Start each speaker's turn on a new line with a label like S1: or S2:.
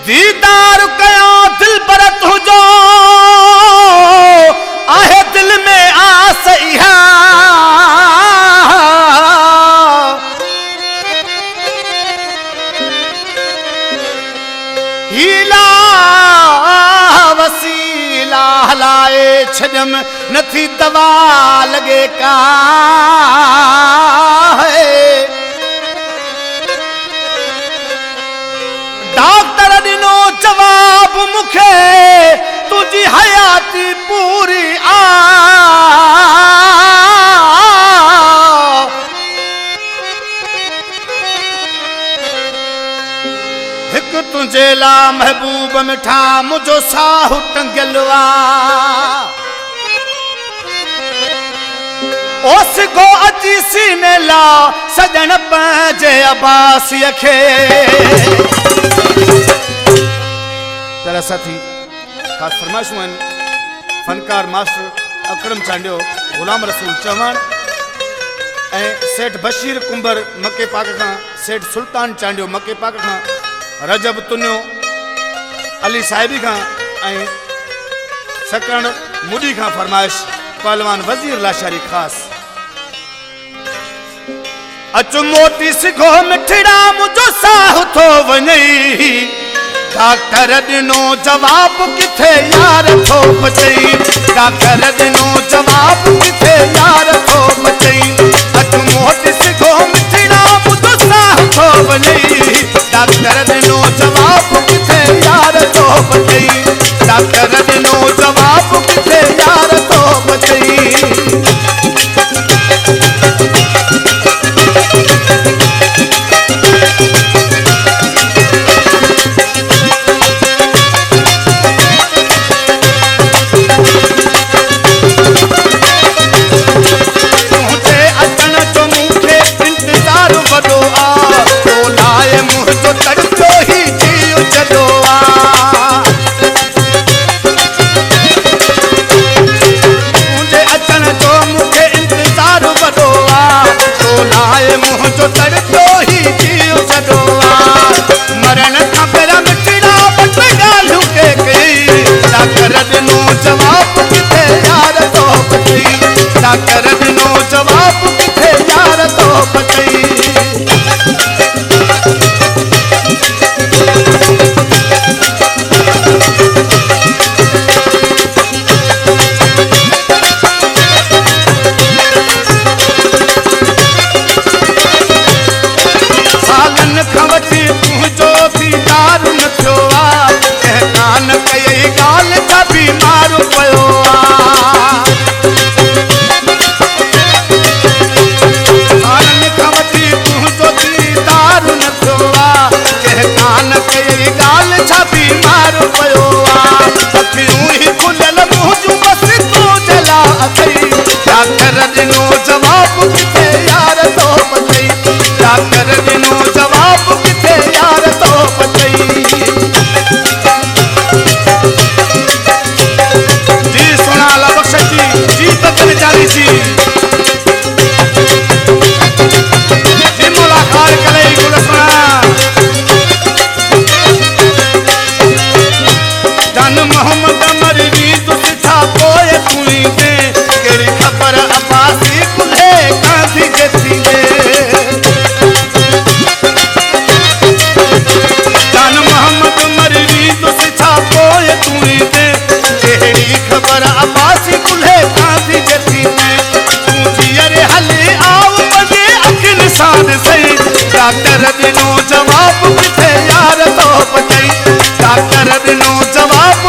S1: दीदार कयो दिल पर तुझो आहे दिल में आस इहा हीला वसीला हलाए छजम नथी दवा लगे का डॉक्टर दिनो जवाब मुखे तुझी हयाती पूरी आ हिक तुझे ला महबूब मिठा मुझो साहु टंगलवा ओस को अची सीने ला सजन पंजे अब्बास खे तेरा साथी खास फरमाइशूं आहिनि फनकार मास्टर अकरम चांडियो गुलाम रसूल चौहान ऐं सेठ बशीर कुंबर मके पाक खां सेठ सुल्तान चांडियो मके पाक खां रजब तुनियो अली साहिबी खां ऐं सकण मुडी खां फरमाइश पहलवान वजीर लाशारी खास अचु मोटी सिखो मिठड़ा मुझो साहु थो वञई डॉक्टर दिनो जवाब किथे यार थो बचई डॉक्टर दिनो जवाब किथे यार थो बचई अचु मोटी सिखो मिठड़ा मुझो साहु थो वञई डॉक्टर दिनो जवाब किथे यार थो बचई डॉक्टर दिनो जवाब किथे यार थो बचई डॉक्टर दिनो जवाब किथे यार तो बचई सालन खां वठी तुंहिंजो दीदार न थियो आहे कंहिं कान कई ॻाल्हि छा बीमार पियो डॉक्टर दिनो जवाब किथे यार तो बचई डॉक्टर दिनो जवाब किथे यार तो बचई जी सुना ला बख्श जी जी बदल जानी जी जी मुलाकात करे गुल सुना जान मोहम्मद मरवी तुझा कोई तुई दे केड़ी खबर अब्बासी कुल्हे कांधी जती दे जान मोहम्मद मरवी तुझा कोई तुई दे केड़ी खबर अब्बासी कुल्हे कांधी जती दे तू जियरे हले आओ बजे अखिन साद सही डॉक्टर दिनो जवाब किथे यार तो बचई डॉक्टर दिनो जवाब